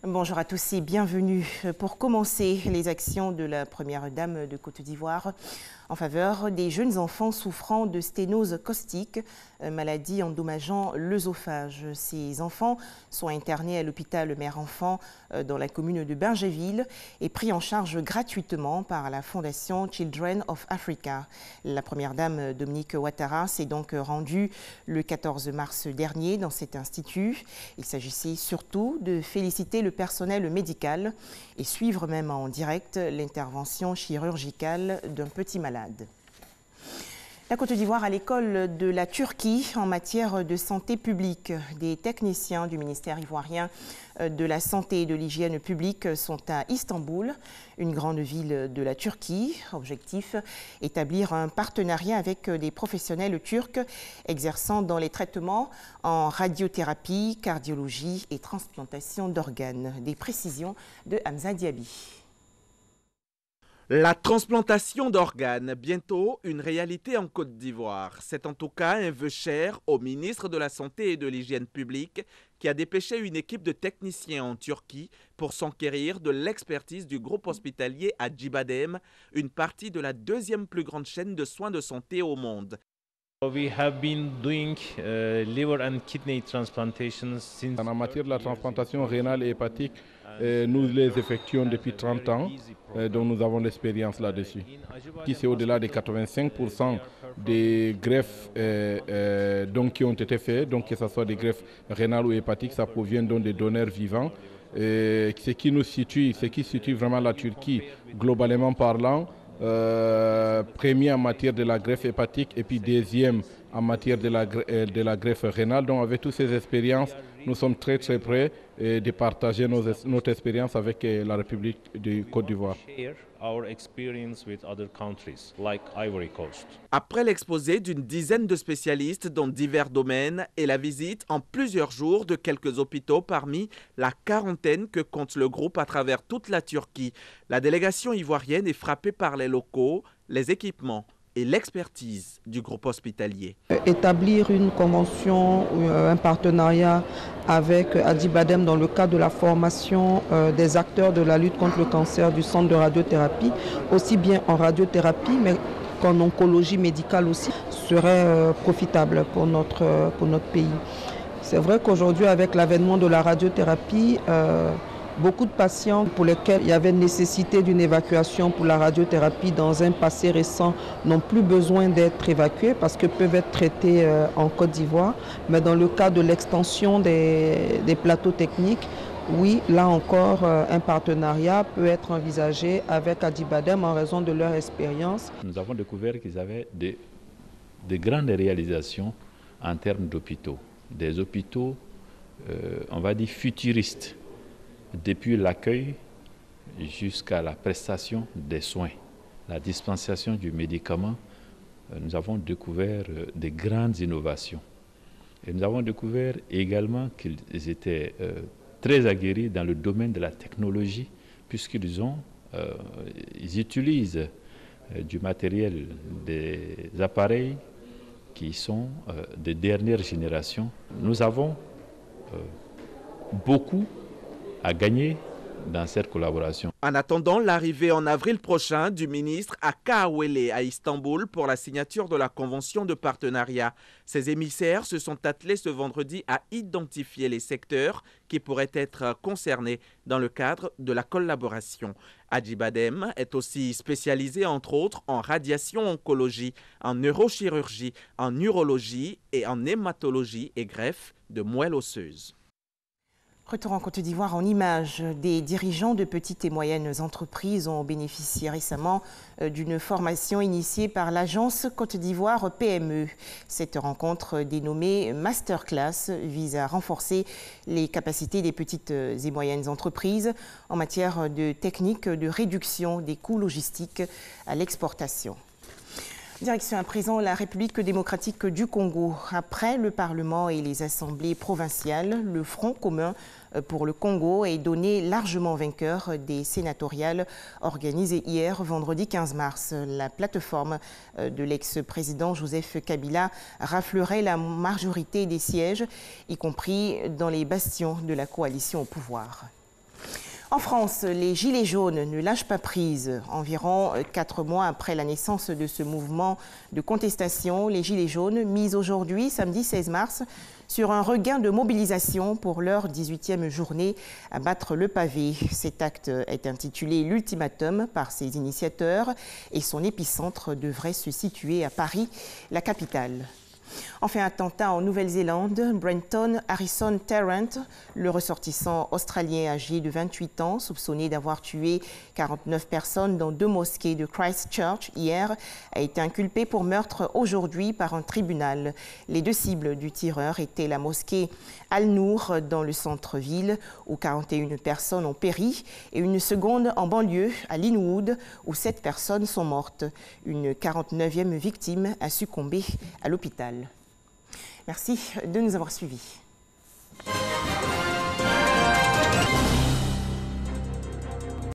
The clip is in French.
Bonjour à tous et bienvenue. Pour commencer, les actions de la Première Dame de Côte d'Ivoire en faveur des jeunes enfants souffrant de sténose caustique, maladie endommageant l'œsophage. Ces enfants sont internés à l'hôpital Mère-Enfant dans la commune de Bingerville et pris en charge gratuitement par la Fondation Children of Africa. La Première Dame Dominique Ouattara s'est donc rendue le 14 mars dernier dans cet institut. Il s'agissait surtout de féliciter le personnel médical et suivre même en direct l'intervention chirurgicale d'un petit malade. La Côte d'Ivoire à l'école de la Turquie en matière de santé publique. Des techniciens du ministère ivoirien de la santé et de l'hygiène publique sont à Istanbul, une grande ville de la Turquie. Objectif, établir un partenariat avec des professionnels turcs exerçant dans les traitements en radiothérapie, cardiologie et transplantation d'organes. Des précisions de Hamza Diaby. La transplantation d'organes, bientôt une réalité en Côte d'Ivoire. C'est en tout cas un vœu cher au ministre de la Santé et de l'Hygiène publique qui a dépêché une équipe de techniciens en Turquie pour s'enquérir de l'expertise du groupe hospitalier Acibadem, une partie de la deuxième plus grande chaîne de soins de santé au monde. We have been doing liver and kidney transplantations since. En matière de la transplantation rénale et hépatique, nous les effectuons depuis 30 ans, donc nous avons l'expérience là-dessus. Qui c'est au-delà des 85% des greffes donc, qui ont été faites, donc que ce soit des greffes rénales ou hépatiques, ça provient donc des donneurs vivants. Ce qui situe vraiment la Turquie, globalement parlant, premier en matière de la greffe hépatique et puis deuxième en matière de la greffe rénale. Donc avec toutes ces expériences, nous sommes très prêts de partager notre expérience avec la République de Côte d'Ivoire. Après l'exposé d'une dizaine de spécialistes dans divers domaines et la visite en plusieurs jours de quelques hôpitaux parmi la quarantaine que compte le groupe à travers toute la Turquie, la délégation ivoirienne est frappée par les locaux, les équipements et l'expertise du groupe hospitalier. Établir une convention, un partenariat avec Acibadem dans le cadre de la formation des acteurs de la lutte contre le cancer du centre de radiothérapie, aussi bien en radiothérapie mais qu'en oncologie médicale aussi, serait profitable pour notre pays. C'est vrai qu'aujourd'hui, avec l'avènement de la radiothérapie, beaucoup de patients pour lesquels il y avait nécessité d'une évacuation pour la radiothérapie dans un passé récent n'ont plus besoin d'être évacués parce que peuvent être traités en Côte d'Ivoire. Mais dans le cas de l'extension des plateaux techniques, oui, là encore, un partenariat peut être envisagé avec Acibadem en raison de leur expérience. Nous avons découvert qu'ils avaient de grandes réalisations en termes d'hôpitaux. Des hôpitaux, on va dire, futuristes. Depuis l'accueil jusqu'à la prestation des soins, la dispensation du médicament, nous avons découvert de grandes innovations. Et nous avons découvert également qu'ils étaient très aguerris dans le domaine de la technologie, puisqu'ils utilisent du matériel, des appareils qui sont de dernière génération. Nous avons beaucoup à gagner dans cette collaboration. En attendant l'arrivée en avril prochain du ministre à Kaawele à Istanbul pour la signature de la convention de partenariat, ces émissaires se sont attelés ce vendredi à identifier les secteurs qui pourraient être concernés dans le cadre de la collaboration. Acibadem est aussi spécialisé entre autres en radiation oncologie, en neurochirurgie, en urologie et en hématologie et greffe de moelle osseuse. Retour en Côte d'Ivoire en images. Des dirigeants de petites et moyennes entreprises ont bénéficié récemment d'une formation initiée par l'agence Côte d'Ivoire PME. Cette rencontre dénommée Masterclass vise à renforcer les capacités des petites et moyennes entreprises en matière de techniques de réduction des coûts logistiques à l'exportation. Direction à présent la République démocratique du Congo. Après le Parlement et les assemblées provinciales, le Front commun pour le Congo est donné largement vainqueur des sénatoriales organisées hier, vendredi 15 mars. La plateforme de l'ex-président Joseph Kabila raflerait la majorité des sièges, y compris dans les bastions de la coalition au pouvoir. En France, les Gilets jaunes ne lâchent pas prise. Environ 4 mois après la naissance de ce mouvement de contestation, les Gilets jaunes misent aujourd'hui, samedi 16 mars, sur un regain de mobilisation pour leur 18e journée à battre le pavé. Cet acte est intitulé l'ultimatum par ses initiateurs et son épicentre devrait se situer à Paris, la capitale. Enfin, attentat en Nouvelle-Zélande, Brenton Harrison Tarrant, le ressortissant australien âgé de 28 ans, soupçonné d'avoir tué 49 personnes dans 2 mosquées de Christchurch hier, a été inculpé pour meurtre aujourd'hui par un tribunal. Les 2 cibles du tireur étaient la mosquée Al-Nour dans le centre-ville, où 41 personnes ont péri, et une seconde en banlieue, à Linwood, où 7 personnes sont mortes. Une 49e victime a succombé à l'hôpital. Merci de nous avoir suivis.